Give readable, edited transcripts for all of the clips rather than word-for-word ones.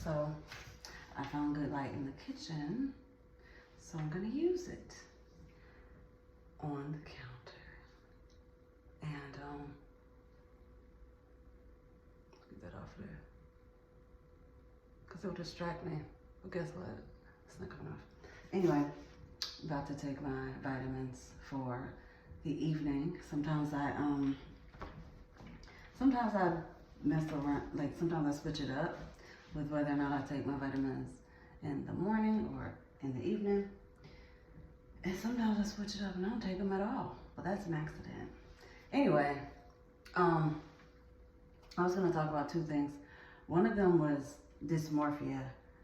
So I found good light in the kitchen, so I'm gonna use it on the counter. And get that off there, because it'll distract me. But guess what? It's not coming off. Anyway, about to take my vitamins for the evening. Sometimes I mess around, like sometimes I switch it up with whether or not I take my vitamins in the morning or in the evening. And sometimes I switch it up and I don't take them at all. But that's an accident. Anyway, I was gonna talk about two things. One of them was dysmorphia,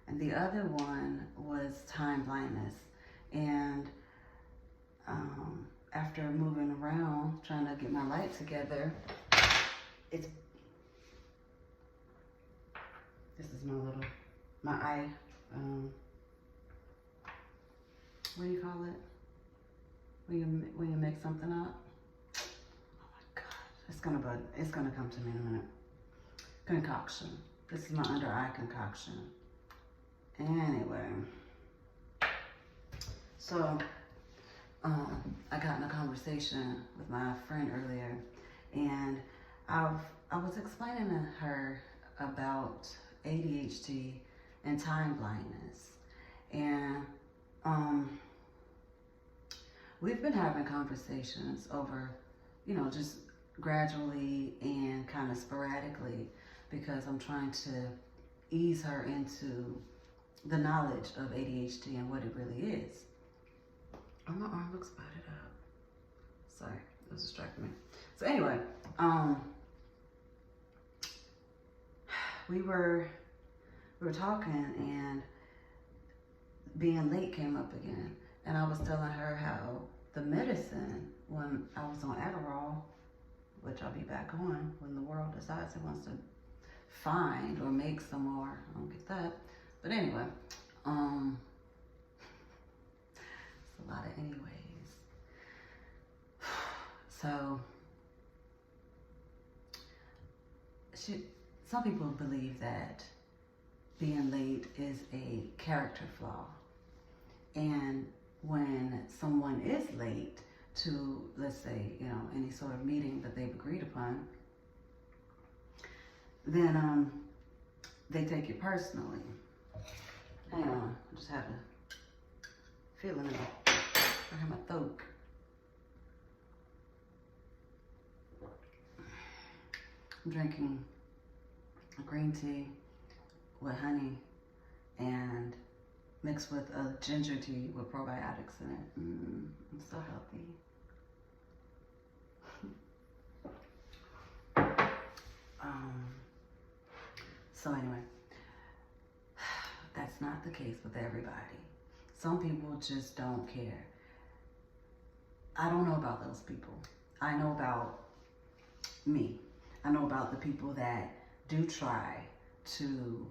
and the other one was time blindness. And after moving around, trying to get my light together, this is my eye, what do you call it? When you make something up? Oh my God, it's gonna come to me in a minute. Concoction. This is my under eye concoction. Anyway, so I got in a conversation with my friend earlier, and I was explaining to her about ADHD and time blindness, and we've been having conversations over, just gradually and kind of sporadically, because I'm trying to ease her into the knowledge of ADHD and what it really is. Oh, my arm looks spotted up. Sorry, it was distracting me. So anyway, we were talking, and being late came up again. And I was telling her how the medicine, when I was on Adderall, which I'll be back on when the world decides it wants to find or make some more. I don't get that. But anyway, it's a lot of anyways. So, some people believe that being late is a character flaw. And when someone is late to, let's say, any sort of meeting that they've agreed upon, then they take it personally. Hang on, I just had a feeling of it. I have my throat. I'm drinking a green tea with honey and mixed with a ginger tea with probiotics in it. I'm so healthy. So anyway, that's not the case with everybody. Some people just don't care. I don't know about those people. I know about me. I know about the people that do try to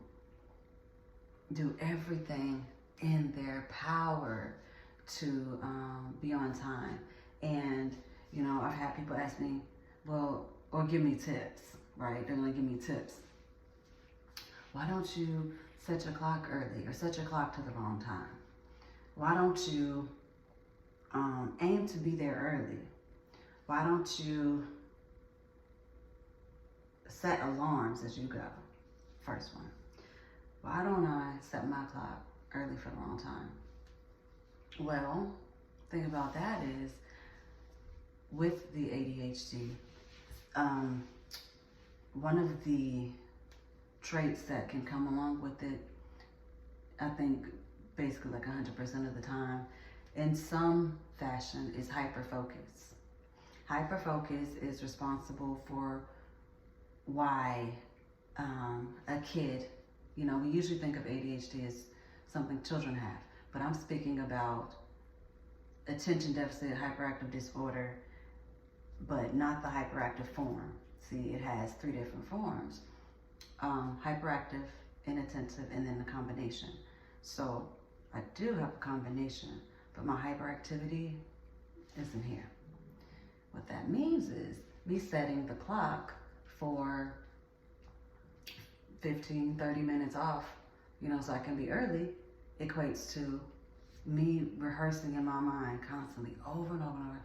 do everything in their power to be on time. And, I've had people ask me, well, or give me tips, right? They're gonna give me tips. Why don't you set your clock early or set your clock to the wrong time? Why don't you aim to be there early? Why don't you set alarms as you go? First one. Why don't I set my clock early for the wrong time? Well, the thing about that is, with the ADHD, one of the traits that can come along with it, I think basically like 100% of the time, in some fashion, is hyperfocus. Hyperfocus is responsible for why a kid, we usually think of ADHD as something children have, but I'm speaking about attention deficit hyperactive disorder, but not the hyperactive form. See, it has 3 different forms. Hyperactive, inattentive, and then the combination. So I do have a combination, but my hyperactivity isn't here. What that means is me setting the clock for 15, 30 minutes off You know, so I can be early equates to me rehearsing in my mind constantly over and over and over,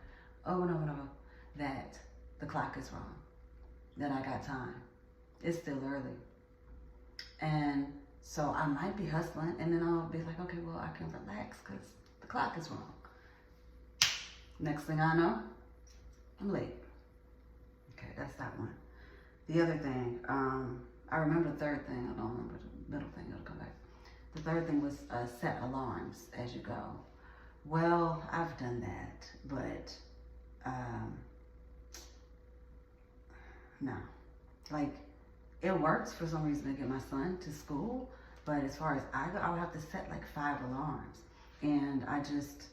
over and over and over, that the clock is wrong, that I got time. It's still early. And so I might be hustling, and then I'll be like, okay, well, I can relax because the clock is wrong. Next thing I know, I'm late. Okay, that's that one. The other thing, I remember the third thing. I don't remember the middle thing. It'll come back. The third thing was set alarms as you go. Well, I've done that, but no. Like, it works for some reason to get my son to school, but as far as I go, I would have to set like 5 alarms. And I just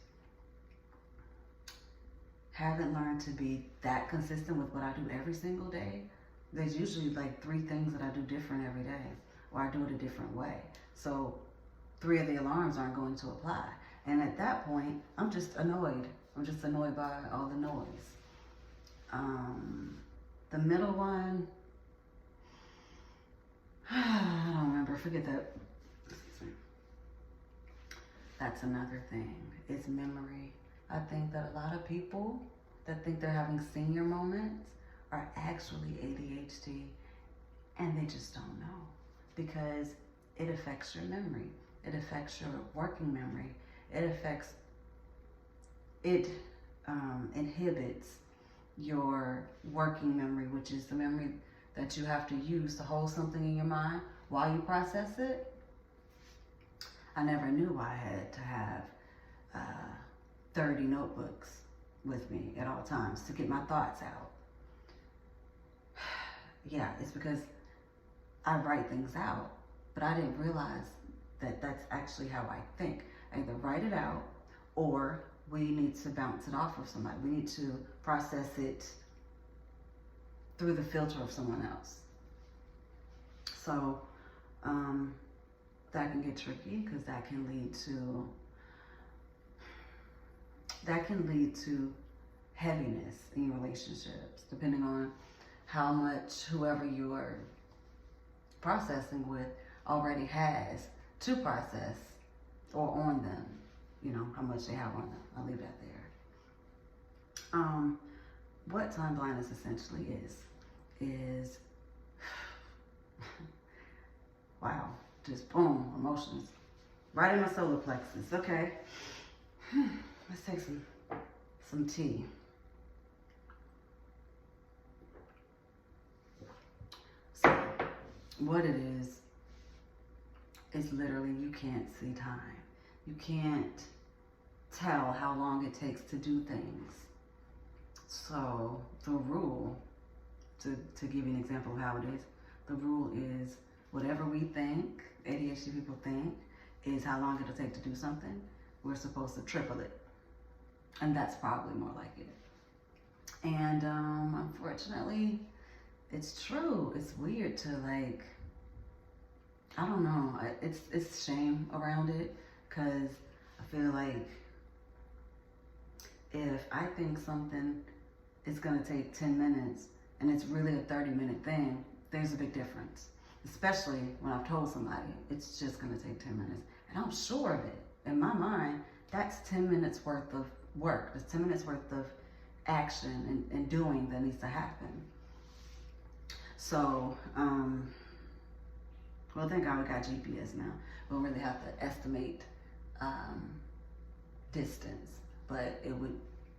haven't learned to be that consistent with what I do every single day. There's usually like 3 things that I do different every day, or I do it a different way. So 3 of the alarms aren't going to apply. And at that point, I'm just annoyed. I'm just annoyed by all the noise. The middle one, I don't remember, forget that. That's another thing, is memory. I think that a lot of people that think they're having senior moments are actually ADHD, and they just don't know, because it affects your memory. It affects your working memory. It inhibits your working memory, which is the memory that you have to use to hold something in your mind while you process it. I never knew I had to have 30 notebooks with me at all times to get my thoughts out. Yeah, it's because I write things out, but I didn't realize that that's actually how I think. I either write it out, or we need to bounce it off of somebody. We need to process it through the filter of someone else. So that can get tricky, because that can lead to heaviness in your relationships, depending on how much whoever you're processing with already has to process, or on them, you know, how much they have on them. I'll leave that there. What time blindness essentially is wow, just boom, emotions right in my solar plexus. Okay, let's take some tea. So what it is literally you can't see time. You can't tell how long it takes to do things. So the rule, to give you an example of how it is, the rule is whatever we think, ADHD people think, is how long it'll take to do something, we're supposed to triple it. And that's probably more like it. And unfortunately, it's true. It's weird to, like, I don't know, it's shame around it, because I feel like if I think something is gonna take 10 minutes and it's really a 30-minute thing, there's a big difference. Especially when I've told somebody it's just gonna take 10 minutes. And I'm sure of it. In my mind, that's 10 minutes worth of work. That's 10 minutes worth of action and doing that needs to happen. So, well, thank God we got GPS now. We don't really have to estimate distance, but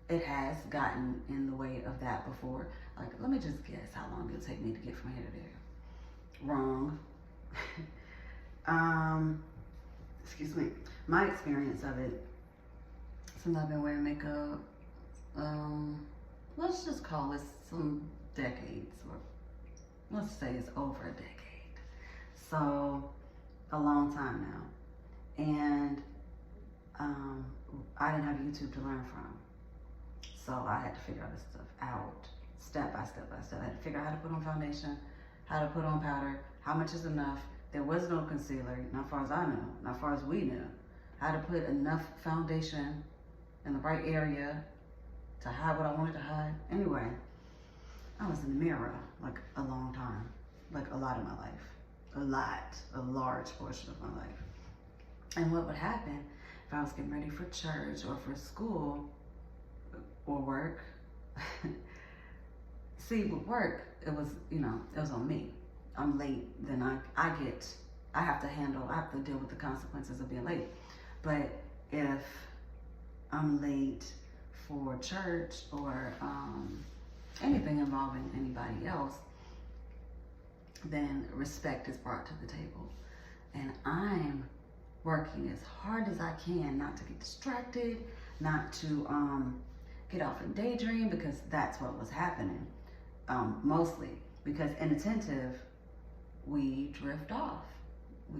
it has gotten in the way of that before. Like, let me just guess how long it'll take me to get from here to there. Wrong. Excuse me. My experience of it, since I've been wearing makeup, let's just call it some decades, or let's say it's over a decade. So, a long time now. And I didn't have YouTube to learn from. So I had to figure all this stuff out, step by step by step. I had to figure out how to put on foundation, how to put on powder, how much is enough. There was no concealer, not far as I knew, not far as we knew. How to put enough foundation in the right area to hide what I wanted to hide. Anyway, I was in the mirror like a long time, like a lot of my life. a large portion of my life. And what would happen if I was getting ready for church or for school or work? See, with work, it was, it was on me. I'm late, then I have to deal with the consequences of being late. But if I'm late for church or anything involving anybody else, then respect is brought to the table. And I'm working as hard as I can not to get distracted, not to get off and daydream, because that's what was happening mostly. Because inattentive, we drift off. I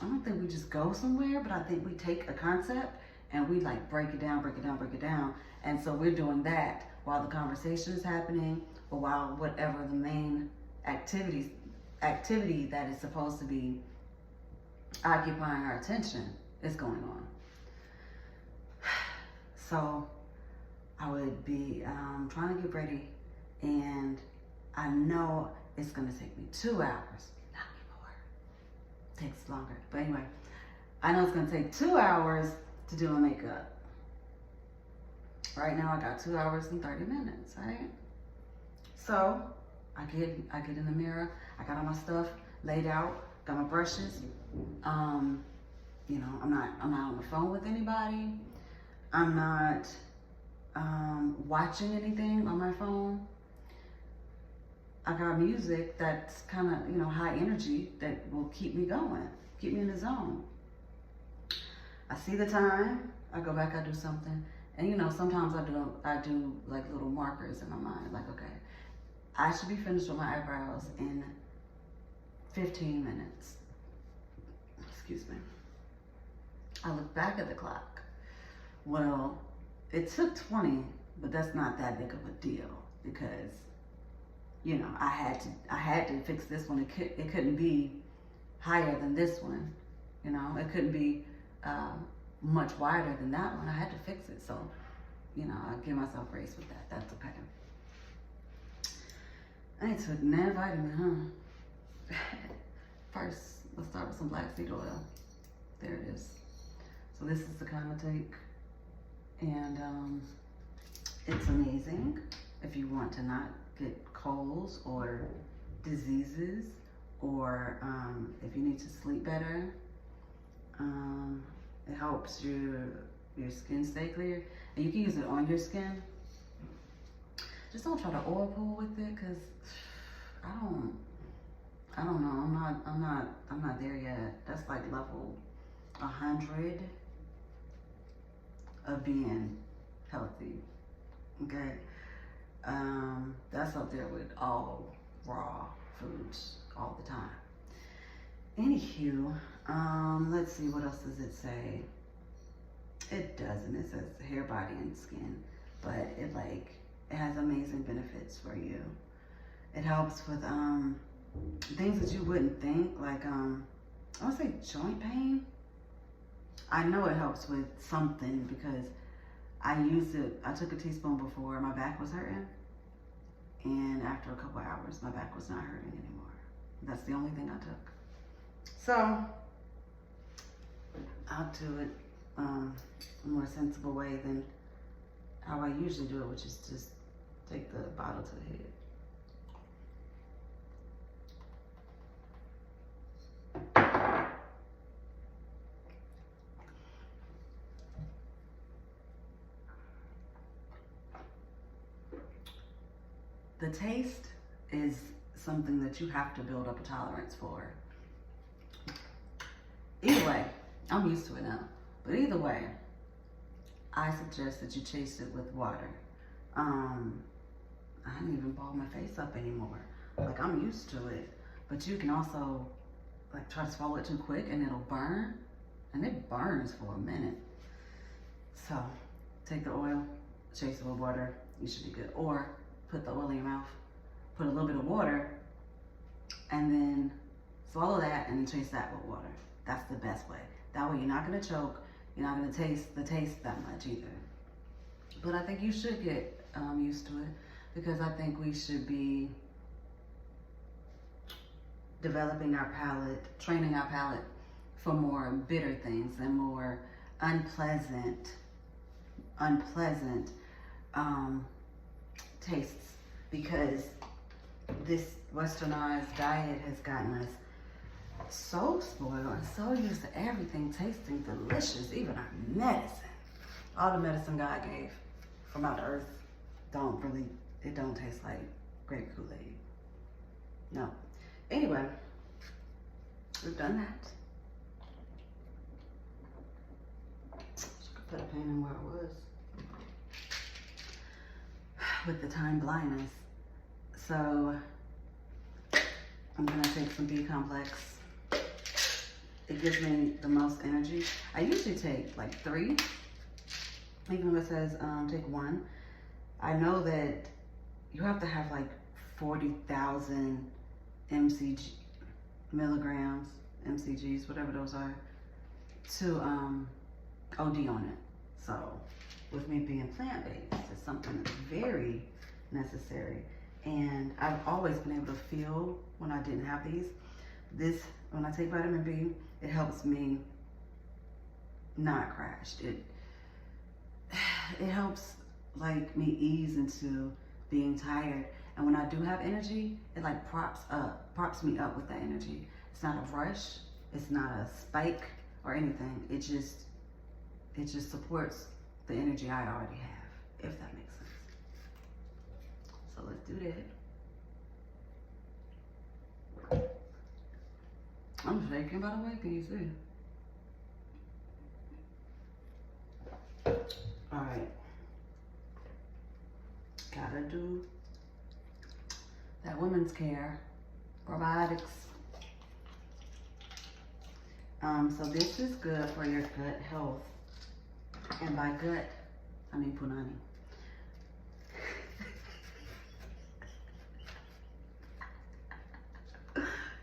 don't think we just go somewhere, but I think we take a concept and we like break it down. And so we're doing that while the conversation is happening, or while whatever the main activity that is supposed to be occupying our attention is going on. So I would be trying to get ready, and I know it's gonna take me 2 hours, not anymore. It takes longer, but anyway, I know it's gonna take 2 hours to do my makeup. Right now I got 2 hours and 30 minutes, right? So I get in the mirror, I got all my stuff laid out, got my brushes. I'm not on the phone with anybody. I'm not watching anything on my phone. I got music that's kind of, high energy that will keep me going, keep me in the zone. I see the time, I go back, I do something. And sometimes I do like little markers in my mind, like, okay, I should be finished with my eyebrows in 15 minutes. Excuse me. I look back at the clock. Well, it took 20, but that's not that big of a deal, because I had to fix this one. It couldn't be higher than this one. It couldn't be much wider than that one. I had to fix it. So, I give myself grace with that. That's okay. I took Nan vitamin, huh? First, let's start with some black seed oil. There it is. So this is the kind I take, and it's amazing if you want to not get colds or diseases, or if you need to sleep better. It helps your skin stay clear, and you can use it on your skin. Just don't try to oil pull with it, because I don't know. I'm not there yet. That's like level 100 of being healthy. Okay. That's up there with all raw foods all the time. Anywho, let's see, what else does it say? It doesn't. It says hair, body, and skin, but it has amazing benefits for you. It helps with things that you wouldn't think, like I would say joint pain. I know it helps with something, because I used it. I took a teaspoon before my back was hurting, and after a couple hours, my back was not hurting anymore. That's the only thing I took. So I'll do it a more sensible way than how I usually do it, which is just take the bottle to the head. The taste is something that you have to build up a tolerance for. Either way, I'm used to it now. But either way, I suggest that you chase it with water. I didn't even ball my face up anymore. Like, I'm used to it. But you can also try to swallow it too quick and it'll burn. And it burns for a minute. So take the oil, chase it with water, you should be good. Or put the oil in your mouth, put a little bit of water, and then swallow that and chase that with water. That's the best way. That way you're not gonna choke, you're not gonna taste the taste that much either. But I think you should get used to it, because I think we should be developing our palate, training our palate for more bitter things and more unpleasant tastes, because this westernized diet has gotten us so spoiled and so used to everything tasting delicious, even our medicine. All the medicine God gave from out the earth don't taste like grape Kool-Aid. No. Anyway, we've done that. Just could put a pin in where it was. With the time blindness. So I'm gonna take some B complex. It gives me the most energy. I usually take like 3. Even if it says take 1. I know that you have to have like 40,000 milligrams, MCGs, whatever those are, to OD on it. So with me being plant-based, it's something that's very necessary. And I've always been able to feel when I didn't have these. When I take vitamin B, it helps me not crash. It helps like me ease into being tired. And when I do have energy, it like props me up with that energy. It's not a rush, it's not a spike or anything. It just supports the energy I already have, if that makes sense. So let's do that. I'm shaking, by the way, can you see? All right. Gotta do that women's care, probiotics. So this is good for your gut health. And by gut, I mean punani.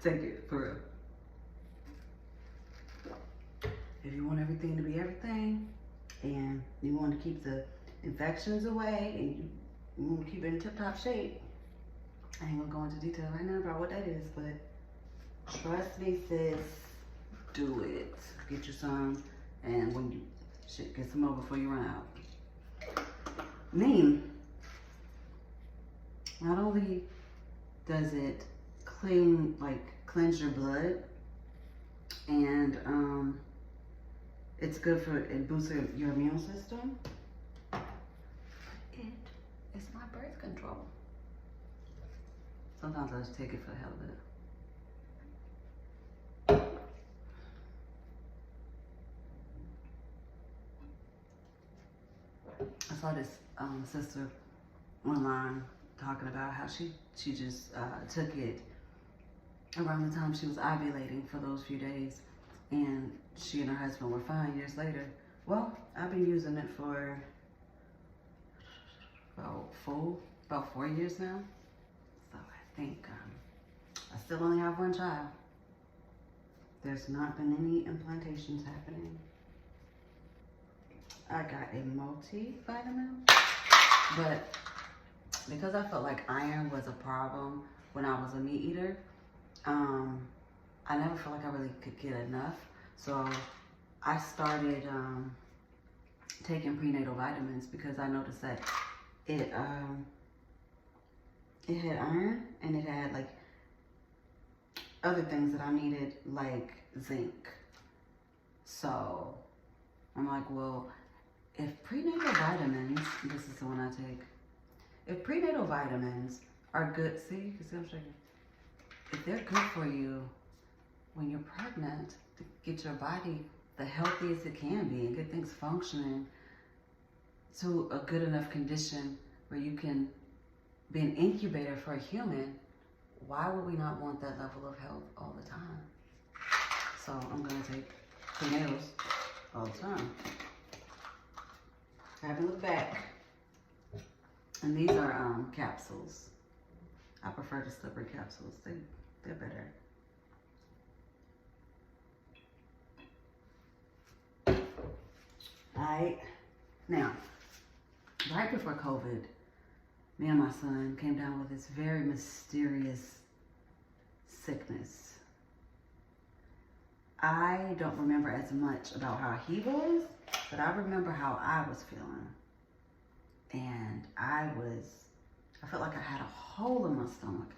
Take it, for real. If you want everything to be everything, and you want to keep the infections away, and you want to keep it in tip-top shape, I ain't gonna go into detail right now about what that is, but trust me, sis, do it. Get you some, and when you get some more before you run out. Neem. Not only does it cleanse your blood, and it's good for, it boosts your immune system. It is my birth control. Sometimes I just take it for the hell of it. I saw this sister online talking about how she just took it around the time she was ovulating for those few days, and she and her husband were fine years later. Well, I've been using it for about 4 years now. So I think I still only have 1 child. There's not been any implantations happening. I got a multivitamin, but because I felt like iron was a problem when I was a meat eater, I never felt like I really could get enough. So I started taking prenatal vitamins because I noticed that it had iron, and it had like other things that I needed, like zinc. So I'm like, well, if prenatal vitamins, this is the one I take. If prenatal vitamins are good, see, you see I'm shaking. If they're good for you when you're pregnant, to get your body the healthiest it can be and get things functioning to a good enough condition where you can be an incubator for a human, why would we not want that level of health all the time? So I'm gonna take prenatals all the time. Have a look back. And these are capsules. I prefer the slippery capsules. They're better. Alright. Now, right before COVID, me and my son came down with this very mysterious sickness. I don't remember as much about how he was, but I remember how I was feeling. And I felt like I had a hole in my stomach.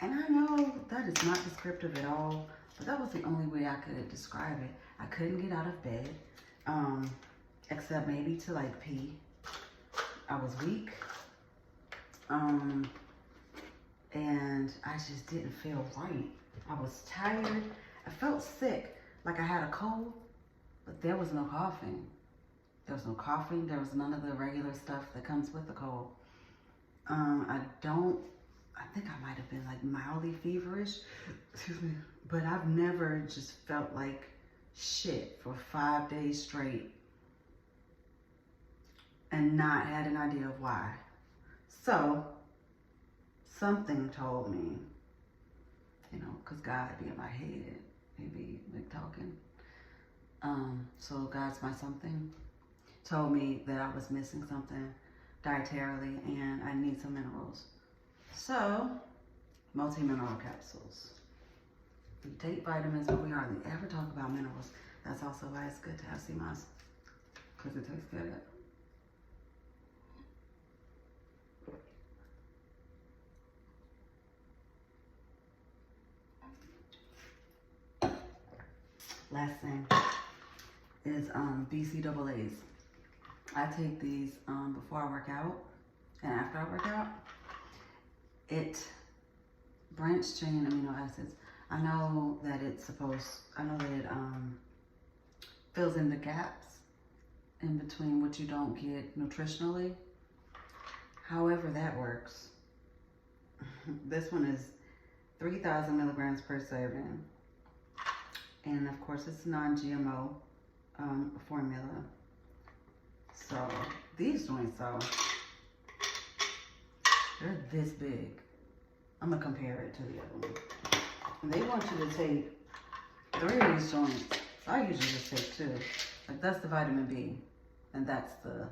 And I know that is not descriptive at all, but that was the only way I could describe it. I couldn't get out of bed, except maybe to like pee. I was weak. And I just didn't feel right. I was tired. I felt sick, like I had a cold, but there was no coughing. There was no coughing. There was none of the regular stuff that comes with the cold. I think I might have been like mildly feverish, excuse me, but I've never just felt like shit for 5 days straight and not had an idea of why. So something told me, you know, because God be in my head, he be like talking. So God's my something told me that I was missing something dietarily and I need some minerals. So, multi-mineral capsules. We take vitamins, but we hardly ever talk about minerals. That's also why it's good to have sea moss, because it tastes good. Last thing is BCAAs. I take these before I work out and after I work out. It branched chain amino acids. I know that it fills in the gaps in between what you don't get nutritionally. However that works. This one is 3,000 milligrams per serving. And of course it's non-GMO formula. So these joints though, they're this big. I'm gonna compare it to the other one. And they want you to take 3 of these joints. So I usually just take 2. Like that's the vitamin B, and that's the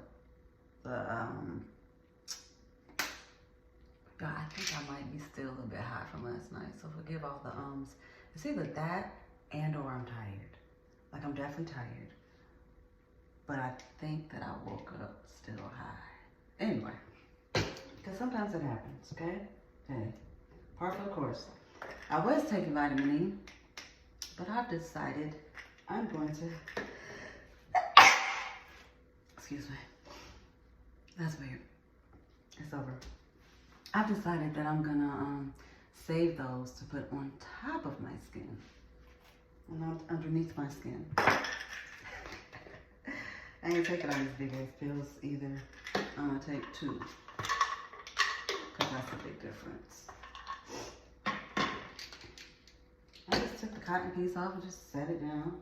God, I think I might be still a little bit high from last night. So forgive all the ums. It's either that and or I'm tired. Like I'm definitely tired. But I think that I woke up still high. Anyway, because sometimes it happens, okay? Hey, par for the course. I was taking vitamin E, but I've decided I'm going to, excuse me, that's weird. It's over. I've decided that I'm gonna save those to put on top of my skin and not underneath my skin. I ain't taking all these big ass pills either. I'm gonna take 2, because that's a big difference. I just took the cotton piece off and just set it down.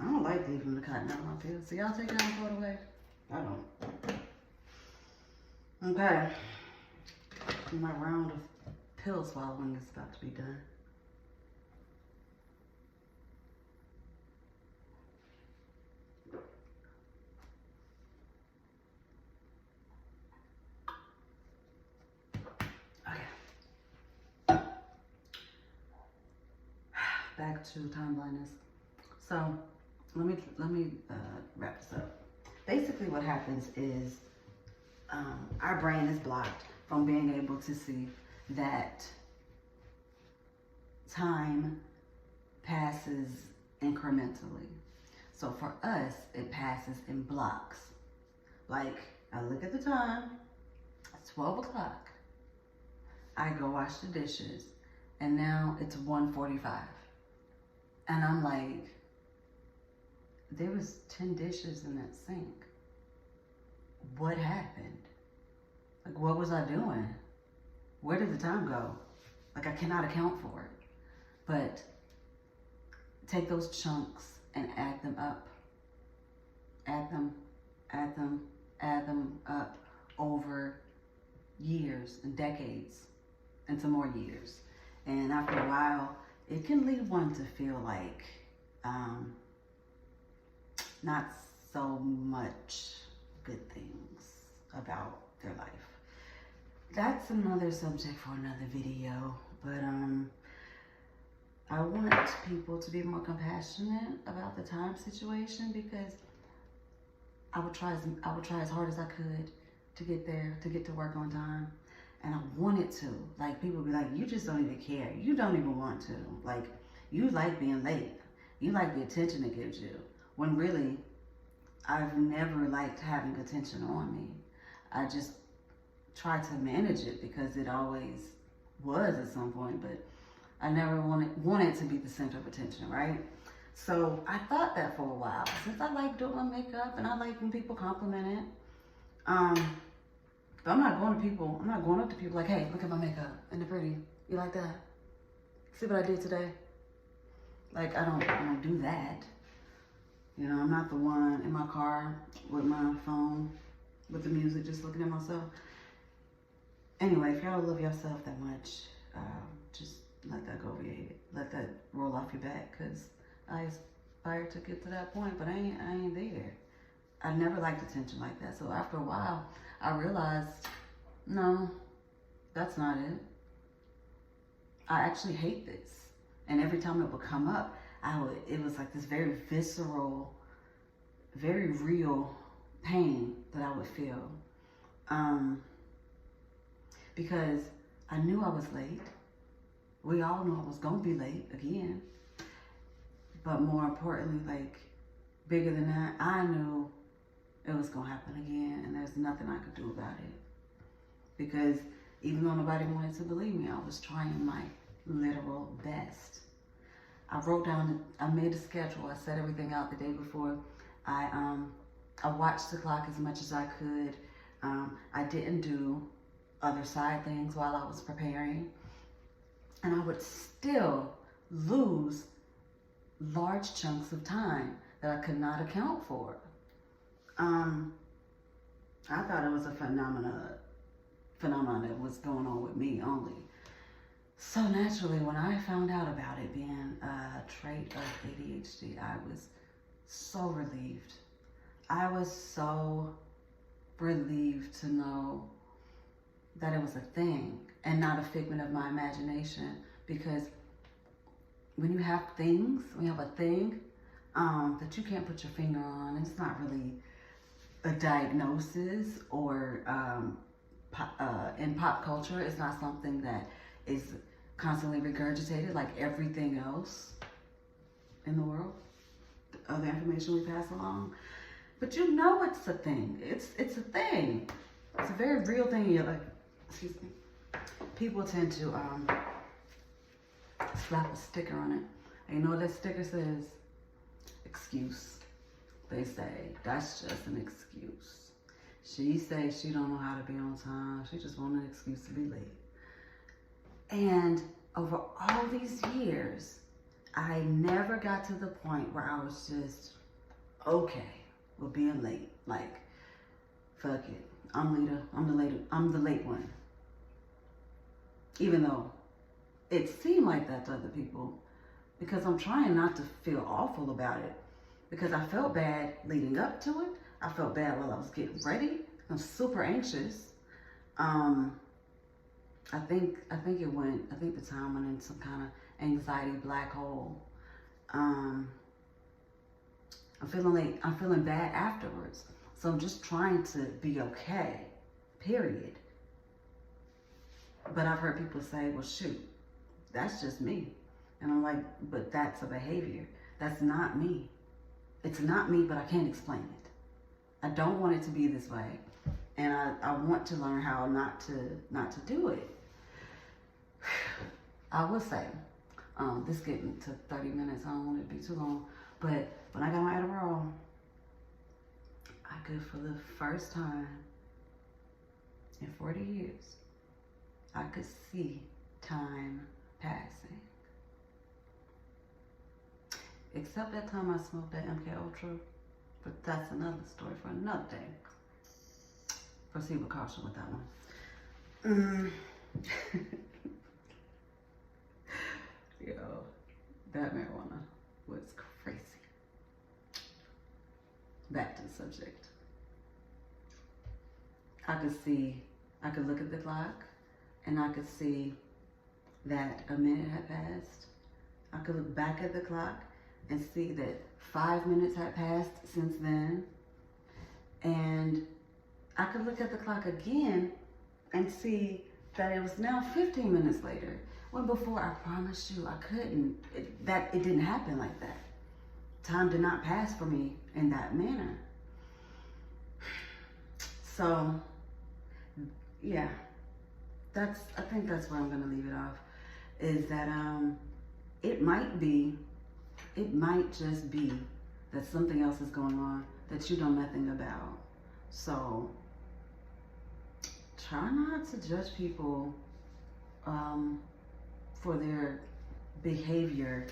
I don't like leaving the cotton out of my pills. So y'all take it out and throw it away? I don't. Okay. My round of pill swallowing is about to be done. Back to time blindness. So let me wrap this up. Basically what happens is our brain is blocked from being able to see that time passes incrementally. So for us, it passes in blocks. Like I look at the time, it's 12 o'clock. I go wash the dishes and now it's 1:45. And I'm like, there was 10 dishes in that sink. What happened? Like, what was I doing? Where did the time go? Like, I cannot account for it. But take those chunks and add them up. Add them up over years and decades and some more years. And after a while, it can lead one to feel like not so much good things about their life. That's another subject for another video, but I want people to be more compassionate about the time situation, because I would try as hard as I could to get there, to get to work on time. And I wanted to. Like, people be like, you just don't even care. You don't even want to. Like, you like being late. You like the attention it gives you. When really, I've never liked having attention on me. I just try to manage it because it always was at some point, but I never wanted to be the center of attention, right? So I thought that for a while, since I like doing my makeup and I like when people compliment it. But I'm not going up to people like, hey, look at my makeup, and they're pretty. You like that? See what I did today? Like, I don't do that. You know, I'm not the one in my car with my phone, with the music, just looking at myself. Anyway, if y'all love yourself that much, just let that go over your head. Let that roll off your back, because I aspire to get to that point, but I ain't there. I never liked attention like that. So after a while, I realized, no, that's not it. I actually hate this. And every time it would come up, it was like this very visceral, very real pain that I would feel. Because I knew I was late. We all knew I was gonna be late again. But more importantly, like, bigger than that, I knew it was gonna happen again, and there's nothing I could do about it. Because even though nobody wanted to believe me, I was trying my literal best. I made a schedule. I set everything out the day before. I watched the clock as much as I could. I didn't do other side things while I was preparing. And I would still lose large chunks of time that I could not account for. I thought it was a phenomenon that was going on with me only. So naturally, when I found out about it being a trait of ADHD, I was so relieved. I was so relieved to know that it was a thing and not a figment of my imagination. Because when you have a thing that you can't put your finger on, it's not really a diagnosis, or in pop culture, it's not something that is constantly regurgitated like everything else in the world, the other information we pass along. But you know it's a thing. It's a thing. It's a very real thing. You're like, excuse me. People tend to slap a sticker on it. And you know what that sticker says? Excuse. They say, that's just an excuse. She says she don't know how to be on time. She just want an excuse to be late. And over all these years, I never got to the point where I was just okay with being late. Like, fuck it. I'm the late one. Even though it seemed like that to other people, because I'm trying not to feel awful about it. Because I felt bad leading up to it. I felt bad while I was getting ready. I'm super anxious. I think the time went in some kind of anxiety black hole. I'm feeling bad afterwards. So I'm just trying to be okay, period. But I've heard people say, well, shoot, that's just me. And I'm like, but that's a behavior. That's not me. It's not me, but I can't explain it. I don't want it to be this way. And I want to learn how not to do it. I will say, this getting to 30 minutes, I don't want it to be too long, but when I got my Adderall, I could, for the first time in 40 years, I could see time passing. Except that time I smoked that MK Ultra, but that's another story for another day. Proceed with caution with that one. Yo, that marijuana was crazy. Back to the subject. I could look at the clock and I could see that a minute had passed, I could look back at the clock and see that 5 minutes had passed since then. And I could look at the clock again and see that it was now 15 minutes later. When before, I promise you, I couldn't. It didn't happen like that. Time did not pass for me in that manner. So, yeah, I think that's where I'm gonna leave it off, is that it might just be that something else is going on that you know nothing about. So try not to judge people for their behavior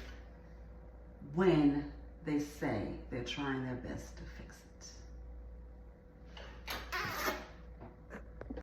when they say they're trying their best to fix it.